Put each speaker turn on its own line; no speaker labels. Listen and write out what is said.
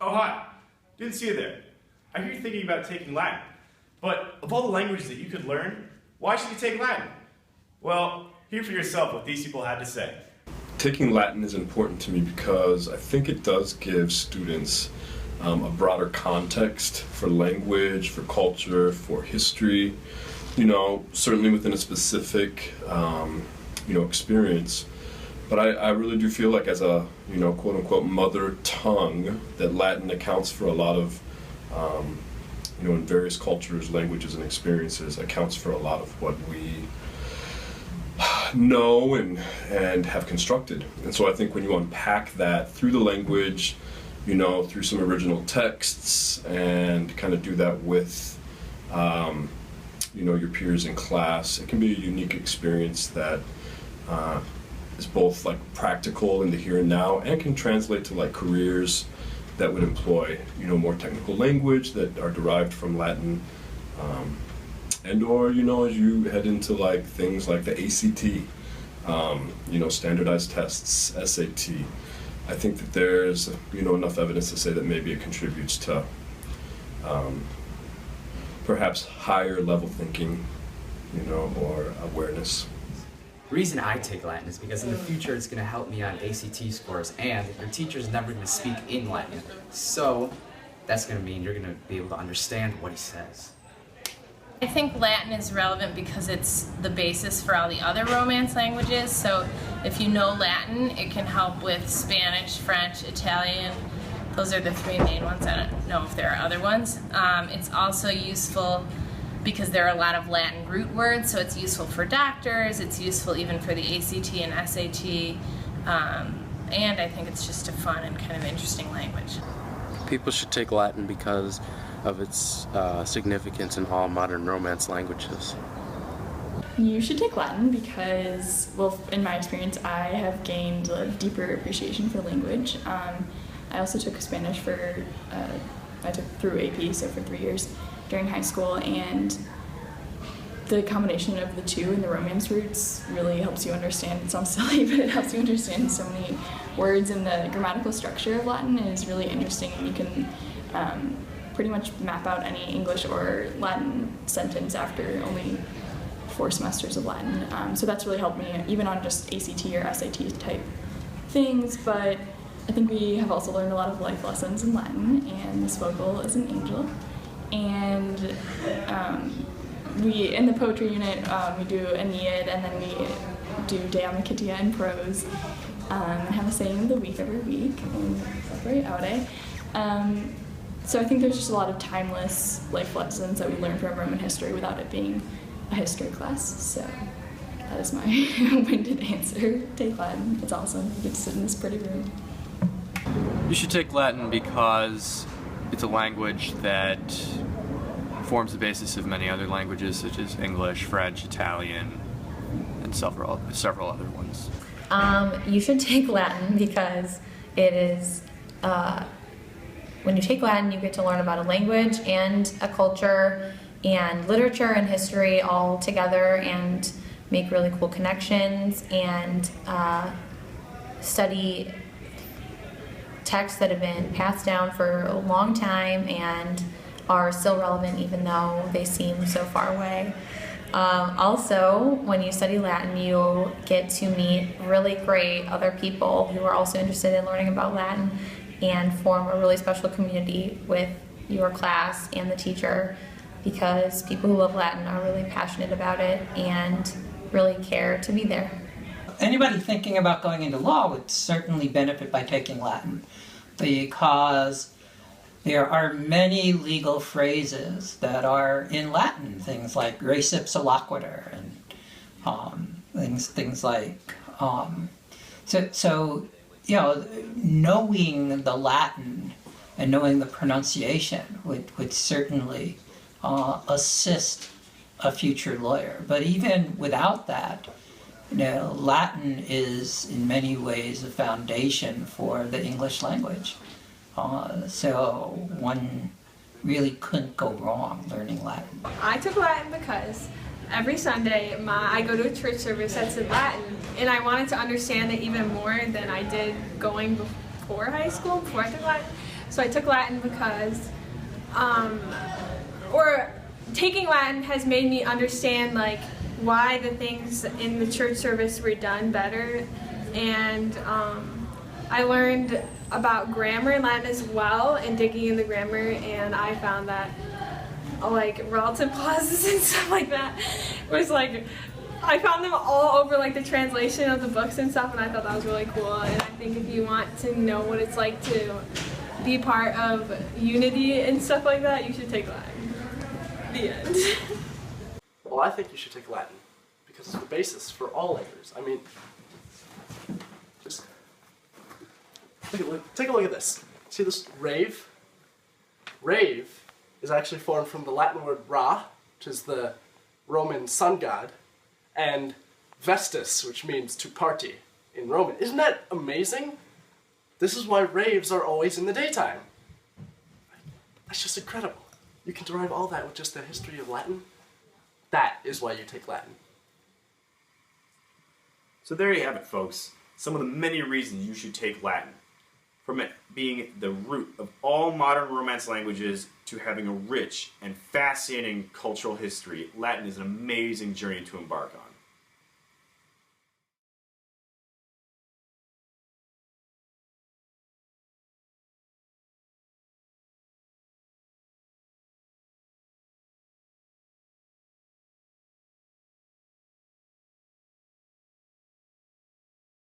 Oh, hi. Didn't see you there. I hear you're thinking about taking Latin. But of all the languages that you could learn, why should you take Latin? Well, hear for yourself what these people had to say.
Taking Latin is important to me because I think it does give students a broader context for language, for culture, for history, certainly within a specific, experience. But I really do feel like as a, quote unquote mother tongue, that Latin accounts for a lot of, in various cultures, languages, and experiences, accounts for a lot of what we know and have constructed. And so I think when you unpack that through the language, through some original texts, and kind of do that with, your peers in class, it can be a unique experience that is both like practical in the here and now and can translate to like careers that would employ, more technical language that are derived from Latin, and or, as you head into like things like the ACT, standardized tests, SAT. I think that there's, enough evidence to say that maybe it contributes to perhaps higher level thinking, or awareness.
The reason I take Latin is because in the future it's going to help me on ACT scores, and your teacher's never going to speak in Latin. So that's going to mean you're going to be able to understand what he says.
I think Latin is relevant because it's the basis for all the other Romance languages. So if you know Latin, it can help with Spanish, French, Italian. Those are the three main ones. I don't know if there are other ones. It's also useful because there are a lot of Latin root words, so it's useful for doctors, it's useful even for the ACT and SAT, and I think it's just a fun and kind of interesting language.
People should take Latin because of its significance in all modern Romance languages.
You should take Latin because, well, in my experience, I have gained a deeper appreciation for language. I also took Spanish I took through AP, so for 3 years during high school, and the combination of the two and the Romance roots really helps you understand, it sounds silly, but it helps you understand so many words, and the grammatical structure of Latin is really interesting, and you can pretty much map out any English or Latin sentence after only 4 semesters of Latin. So that's really helped me, even on just ACT or SAT type things, but I think we have also learned a lot of life lessons in Latin, and Miss Vogel is an angel. And we, in the poetry unit, we do Aeneid, and then we do De Amicitia in prose, and have a saying of the week every week, and celebrate Aude. So I think there's just a lot of timeless life lessons that we learn from Roman history without it being a history class. So that is my winded answer. Take Latin. It's awesome. You get to sit in this pretty room.
You should take Latin because it's a language that forms the basis of many other languages such as English, French, Italian, and several other ones.
You should take Latin because it is, when you take Latin, you get to learn about a language and a culture and literature and history all together, and make really cool connections, and study texts that have been passed down for a long time and are still relevant even though they seem so far away. Also, when you study Latin, you get to meet really great other people who are also interested in learning about Latin, and form a really special community with your class and the teacher, because people who love Latin are really passionate about it and really care to be there.
Anybody thinking about going into law would certainly benefit by taking Latin, because there are many legal phrases that are in Latin, things like res ipsa loquitur, and things like so knowing the Latin and knowing the pronunciation would certainly assist a future lawyer. But even without that, Latin is in many ways a foundation for the English language. So one really couldn't go wrong learning Latin.
I took Latin because every Sunday I go to a church service that's in Latin, and I wanted to understand it even more than I did going before high school, before I took Latin. So I took Latin because, or taking Latin has made me understand like why the things in the church service were done better, and I learned about grammar in Latin as well, and digging in the grammar, and I found that like relative clauses and stuff like that was like, I found them all over like the translation of the books and stuff, and I thought that was really cool. And I think if you want to know what it's like to be part of unity and stuff like that, you should take Latin. The end.
Well, I think you should take Latin because it's the basis for all languages. I mean, just take a look at this. See this rave? Rave is actually formed from the Latin word ra, which is the Roman sun god, and vestus, which means to party in Roman. Isn't that amazing? This is why raves are always in the daytime. That's just incredible. You can derive all that with just the history of Latin. That is why you take Latin.
So there you have it, folks. Some of the many reasons you should take Latin. From it being the root of all modern Romance languages to having a rich and fascinating cultural history, Latin is an amazing journey to embark on.